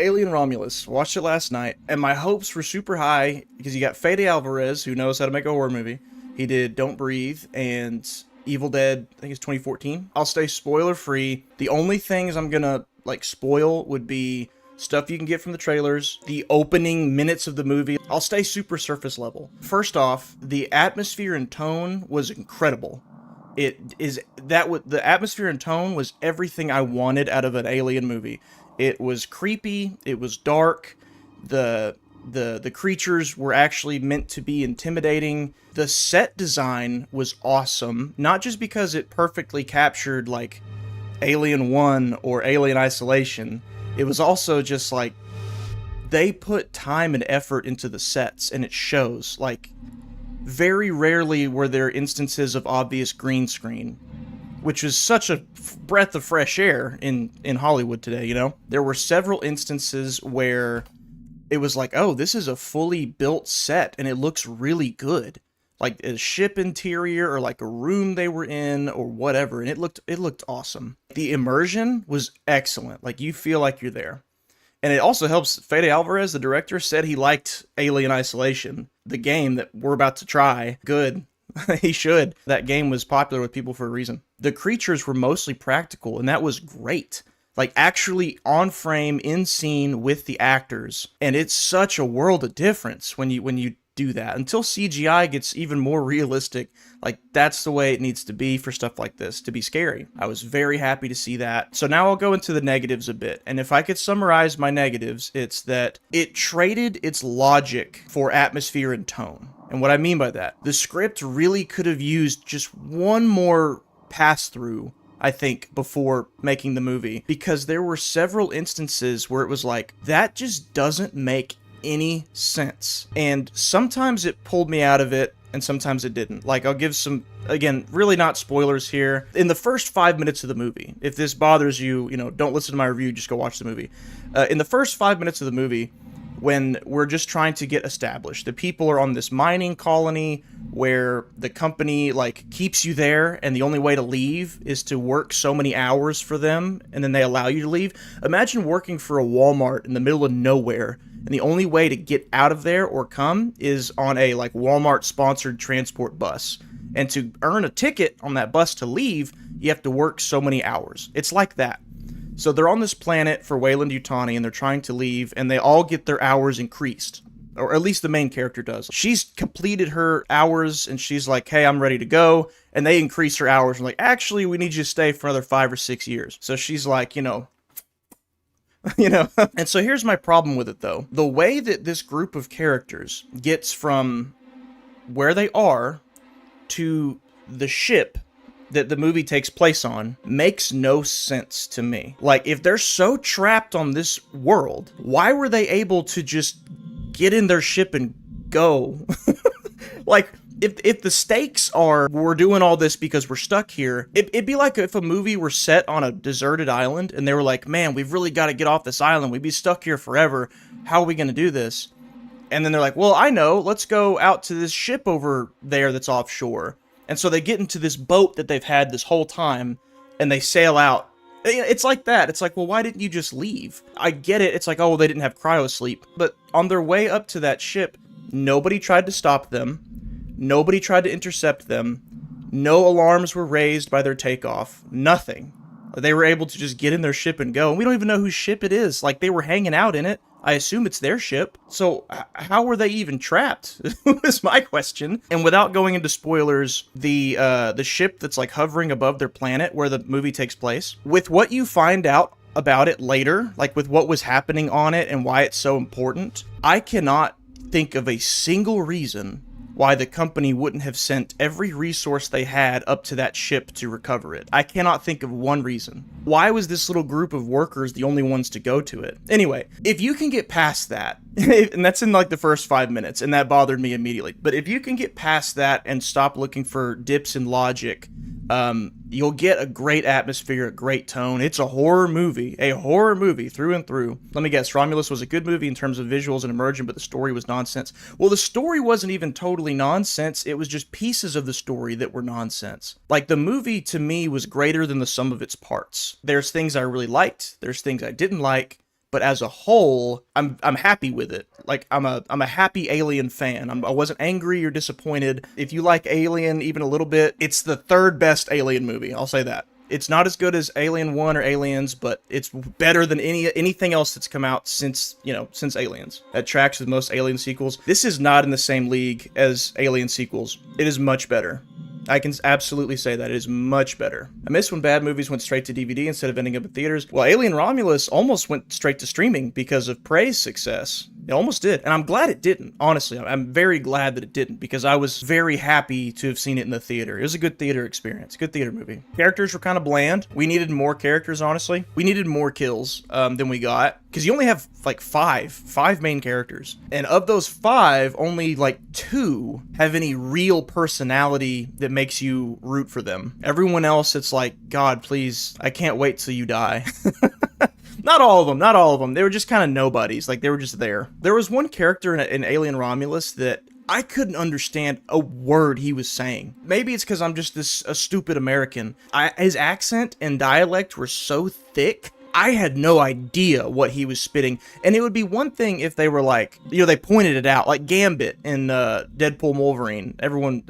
Alien Romulus. Watched it last night, and my hopes were super high because you got Fede Alvarez, who knows how to make a horror movie. He did Don't Breathe and Evil Dead, I think it's 2014. I'll stay spoiler free. The only things I'm gonna spoil would be stuff you can get from the trailers, the opening minutes of the movie. I'll stay super surface level. First off, the atmosphere and tone was incredible. The atmosphere and tone was everything I wanted out of an Alien movie. It was creepy, it was dark, the creatures were actually meant to be intimidating. The set design was awesome, not just because it perfectly captured Alien 1 or Alien Isolation. It was also just they put time and effort into the sets, and it shows. Very rarely were there instances of obvious green screen, which is such a breath of fresh air in Hollywood today, you know? There were several instances where it was oh, this is a fully built set, and it looks really good. Like a ship interior, or a room they were in, or whatever, and it looked awesome. The immersion was excellent. You feel like you're there. And it also helps. Fede Alvarez, the director, said he liked Alien Isolation, the game that we're about to try. Good. He should. That game was popular with people for a reason. The creatures were mostly practical, and that was great. Actually on frame, in scene with the actors. And it's such a world of difference when you do that. Until CGI gets even more realistic, that's the way it needs to be for stuff like this, to be scary. I was very happy to see that. So now I'll go into the negatives a bit. And if I could summarize my negatives, it's that it traded its logic for atmosphere and tone. And what I mean by that, the script really could have used just one more pass-through, I think, before making the movie, because there were several instances where it was that just doesn't make any sense. And sometimes it pulled me out of it, and sometimes it didn't. I'll give some, again, really not spoilers here. In the first 5 minutes of the movie, if this bothers you, don't listen to my review, just go watch the movie. In the first 5 minutes of the movie, when we're just trying to get established, the people are on this mining colony where the company keeps you there, and the only way to leave is to work so many hours for them, and then they allow you to leave. Imagine working for a Walmart in the middle of nowhere, and the only way to get out of there or come is on a Walmart sponsored transport bus. And to earn a ticket on that bus to leave, you have to work so many hours. It's like that. So they're on this planet for Weyland-Yutani, and they're trying to leave, and they all get their hours increased. Or at least the main character does. She's completed her hours, and she's like, hey, I'm ready to go. And they increase her hours, and actually, we need you to stay for another 5 or 6 years. So she's like, And so here's my problem with it, though. The way that this group of characters gets from where they are to the ship that the movie takes place on makes no sense to me. If they're so trapped on this world, why were they able to just get in their ship and go? If the stakes are, we're doing all this because we're stuck here, it'd be like if a movie were set on a deserted island, and they were like, man, we've really got to get off this island. We'd be stuck here forever. How are we going to do this? And then they're like, well, I know. Let's go out to this ship over there that's offshore. And so they get into this boat that they've had this whole time, and they sail out. It's like that. It's well, why didn't you just leave? I get it. It's oh, they didn't have cryo sleep. But on their way up to that ship, nobody tried to stop them. Nobody tried to intercept them. No alarms were raised by their takeoff. Nothing. They were able to just get in their ship and go. And we don't even know whose ship it is. They were hanging out in it. I assume it's their ship. So how were they even trapped? Is my question. And without going into spoilers, the ship that's hovering above their planet where the movie takes place, with what you find out about it later, with what was happening on it and why it's so important, I cannot think of a single reason why the company wouldn't have sent every resource they had up to that ship to recover it. I cannot think of one reason. Why was this little group of workers the only ones to go to it? Anyway, if you can get past that, and that's in the first 5 minutes, and that bothered me immediately, but if you can get past that and stop looking for dips in logic, you'll get a great atmosphere, a great tone. It's a horror movie through and through. Let me guess, Romulus was a good movie in terms of visuals and immersion, but the story was nonsense. Well, the story wasn't even totally nonsense. It was just pieces of the story that were nonsense. The movie, to me, was greater than the sum of its parts. There's things I really liked. There's things I didn't like. but as a whole, I'm happy with it. Like, I'm a happy Alien fan. I wasn't angry or disappointed. If you like Alien even a little bit, it's the third best Alien movie. I'll say that. It's not as good as Alien 1 or Aliens, but it's better than anything else that's come out since Aliens. That tracks with most Alien sequels. This is not in the same league as Alien sequels. It is much better. I can absolutely say that. It is much better. I miss when bad movies went straight to DVD instead of ending up in theaters. Well, Alien Romulus almost went straight to streaming because of Prey's success. It almost did. And I'm glad it didn't, honestly. I'm very glad that it didn't, because I was very happy to have seen it in the theater. It was a good theater experience. Good theater movie. Characters were kind of bland. We needed more characters, honestly. We needed more kills than we got, because you only have like five main characters. And of those 5, only like 2 have any real personality that makes you root for them. Everyone else, it's like, God, please, I can't wait till you die. Not all of them. They were just kind of nobodies. Like, they were just there. There was one character in Alien Romulus that I couldn't understand a word he was saying. Maybe it's because I'm just a stupid American. His accent and dialect were so thick, I had no idea what he was spitting. And it would be one thing if they were like, they pointed it out, like Gambit in Deadpool Wolverine. Everyone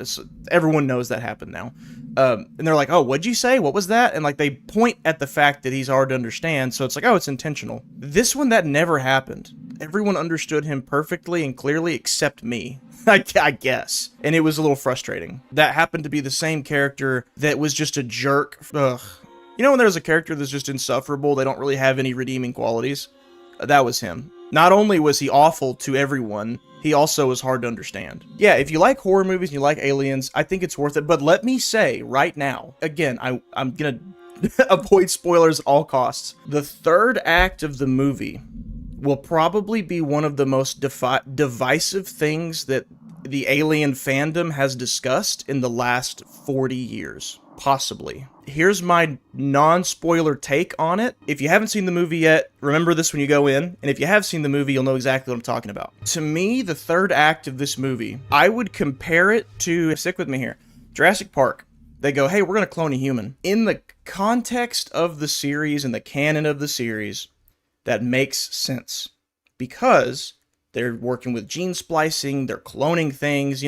knows that happened now. And they're like, oh, what'd you say? What was that? And like, they point at the fact that he's hard to understand. So it's like, oh, it's intentional. This one, that never happened. Everyone understood him perfectly and clearly except me. I guess. And it was a little frustrating. That happened to be the same character that was just a jerk. Ugh. You know when there's a character that's just insufferable, they don't really have any redeeming qualities? That was him. Not only was he awful to everyone, he also was hard to understand. Yeah, if you like horror movies and you like aliens, I think it's worth it. But let me say right now, again, I'm gonna avoid spoilers at all costs. The third act of the movie will probably be one of the most divisive things that the alien fandom has discussed in the last 40 years. Possibly. Here's my non-spoiler take on it. If you haven't seen the movie yet, remember this when you go in. And if you have seen the movie, you'll know exactly what I'm talking about. To me, the third act of this movie, I would compare it to, stick with me here, Jurassic Park. They go, hey, we're going to clone a human. In the context of the series and the canon of the series, that makes sense. Because they're working with gene splicing, they're cloning things,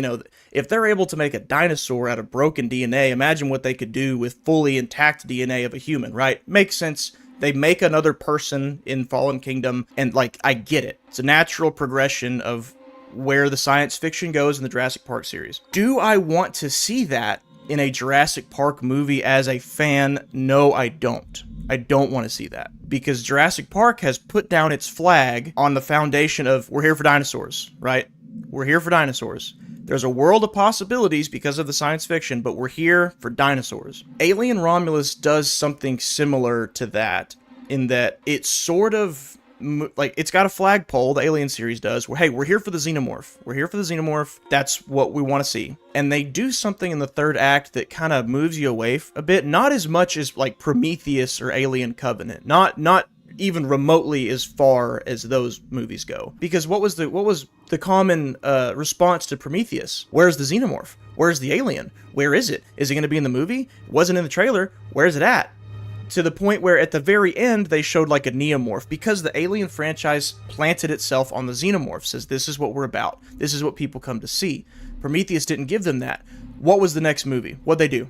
if they're able to make a dinosaur out of broken DNA, imagine what they could do with fully intact DNA of a human, right? Makes sense. They make another person in Fallen Kingdom, and like, I get it. It's a natural progression of where the science fiction goes in the Jurassic Park series. Do I want to see that in a Jurassic Park movie as a fan? No, I don't. I don't want to see that, because Jurassic Park has put down its flag on the foundation of, we're here for dinosaurs, right? We're here for dinosaurs. There's a world of possibilities because of the science fiction, but we're here for dinosaurs. Alien Romulus does something similar to that, in that it's sort of, like, it's got a flagpole, the Alien series does, where, hey, we're here for the xenomorph. We're here for the xenomorph. That's what we want to see. And they do something in the third act that kind of moves you away a bit. Not as much as, like, Prometheus or Alien Covenant. Not even remotely as far as those movies go. Because what was the common response to Prometheus? Where's the xenomorph? Where's the alien? Where is it? Is it going to be in the movie? Wasn't in the trailer. Where's it at? To the point where at the very end they showed like a neomorph, because the Alien franchise planted itself on the xenomorph, says this is what we're about. This is what people come to see. Prometheus didn't give them that. What was the next movie? What'd they do?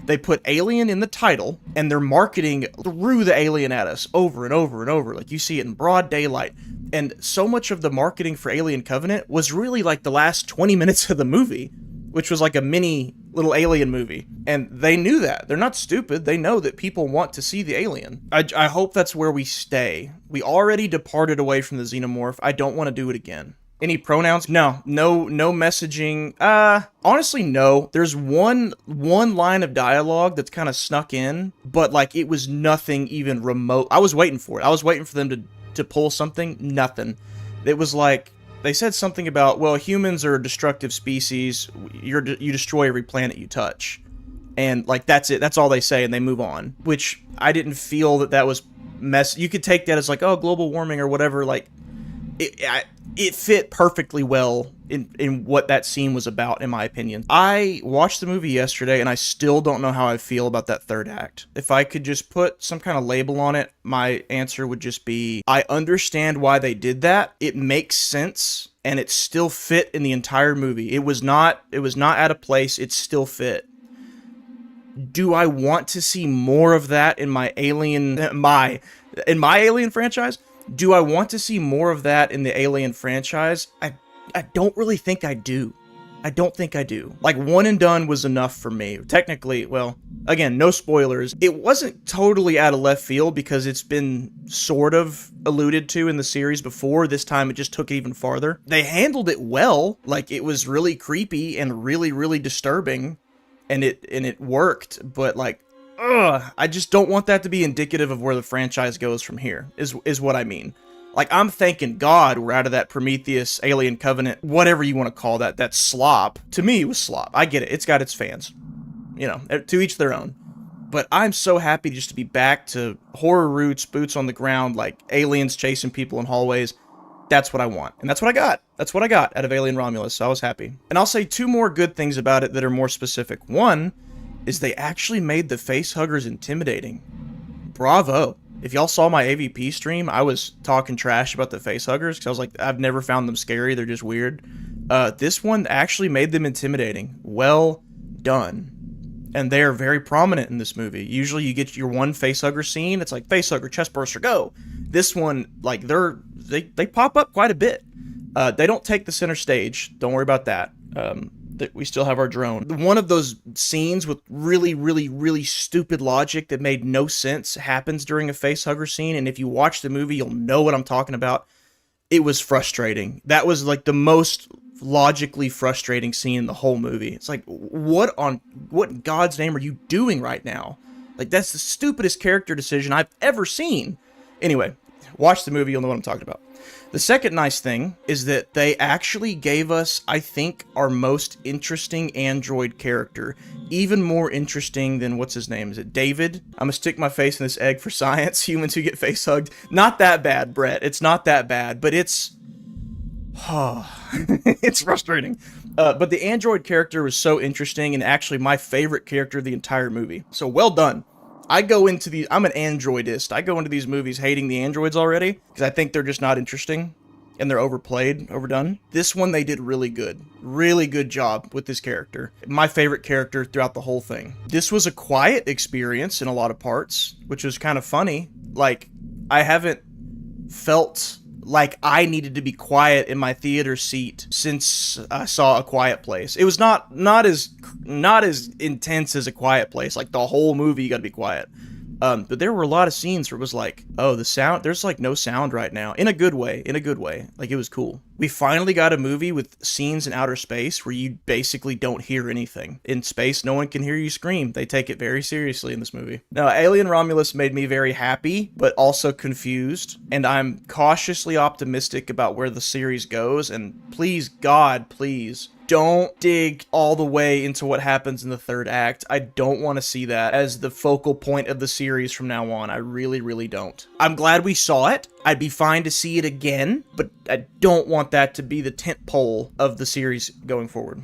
They put Alien in the title, and they're marketing through the alien at us over and over and over. Like, you see it in broad daylight. And so much of the marketing for Alien Covenant was really like the last 20 minutes of the movie, which was like a mini little alien movie. And they knew that. They're not stupid. They know that people want to see the alien. I hope that's where we stay. We already departed away from the xenomorph. I don't want to do it again. Any pronouns? No messaging. Honestly, no. There's one line of dialogue that's kind of snuck in, but like, it was nothing even remote. I was waiting for it. I was waiting for them to pull something. Nothing. It was like, they said something about, well, humans are a destructive species. You destroy every planet you touch. And like, that's it. That's all they say, and they move on. Which I didn't feel that was You could take that as like, oh, global warming or whatever. Like, it fit perfectly well in what that scene was about, in my opinion. I watched the movie yesterday, and I still don't know how I feel about that third act. If I could just put some kind of label on it, my answer would just be, I understand why they did that. It makes sense, and it still fit in the entire movie. It was not out of place. It still fit. Do I want to see more of that in my Alien franchise? Do I want to see more of that in the Alien franchise? I don't really think I do. I don't think I do. Like, one and done was enough for me. Technically, well, again, no spoilers. It wasn't totally out of left field because it's been sort of alluded to in the series before. This time it just took it even farther. They handled it well. Like, it was really creepy and really, really disturbing, and it worked, but like, I just don't want that to be indicative of where the franchise goes from here, is what I mean. Like, I'm thanking God we're out of that Prometheus, Alien Covenant, whatever you want to call that slop. To me, it was slop. I get it. It's got its fans. You know, to each their own. But I'm so happy just to be back to horror roots, boots on the ground, like aliens chasing people in hallways. That's what I want. And that's what I got. That's what I got out of Alien Romulus, so I was happy. And I'll say two more good things about it that are more specific. One is they actually made the facehuggers intimidating. Bravo. If y'all saw my AVP stream, I was talking trash about the facehuggers because I was like, I've never found them scary. They're just weird. This one actually made them intimidating. Well done. And they are very prominent in this movie. Usually you get your one facehugger scene. It's like facehugger, chestburster, go. This one, like, they pop up quite a bit. They don't take the center stage. Don't worry about that. We still have our drone. One of those scenes with really, really, really stupid logic that made no sense happens during a facehugger scene, and if you watch the movie, you'll know what I'm talking about. It was frustrating. That was like the most logically frustrating scene in the whole movie. It's like, what in God's name are you doing right now? Like, that's the stupidest character decision I've ever seen. Anyway, watch the movie, you'll know what I'm talking about. The second nice thing is that they actually gave us, I think, our most interesting android character. Even more interesting than, what's his name? Is it David? I'm gonna stick my face in this egg for science. Humans who get face hugged. Not that bad, Brett. It's not that bad, but it's... it's frustrating. But the android character was so interesting and actually my favorite character of the entire movie. So well done. I'm an androidist. I go into these movies hating the androids already because I think they're just not interesting and they're overplayed, overdone. This one they did really good. Really good job with this character. My favorite character throughout the whole thing. This was a quiet experience in a lot of parts, which was kind of funny. Like, I haven't felt like I needed to be quiet in my theater seat since I saw A Quiet Place. It was not as intense as A Quiet Place. Like, the whole movie you gotta be quiet. But there were a lot of scenes where it was like, oh, the sound, there's like no sound right now. In a good way. Like, it was cool. We finally got a movie with scenes in outer space where you basically don't hear anything. In space, no one can hear you scream. They take it very seriously in this movie. Now, Alien Romulus made me very happy, but also confused. And I'm cautiously optimistic about where the series goes. And please, God, please, don't dig all the way into what happens in the third act. I don't want to see that as the focal point of the series from now on. I really, really don't. I'm glad we saw it. I'd be fine to see it again, but I don't want that to be the tent pole of the series going forward.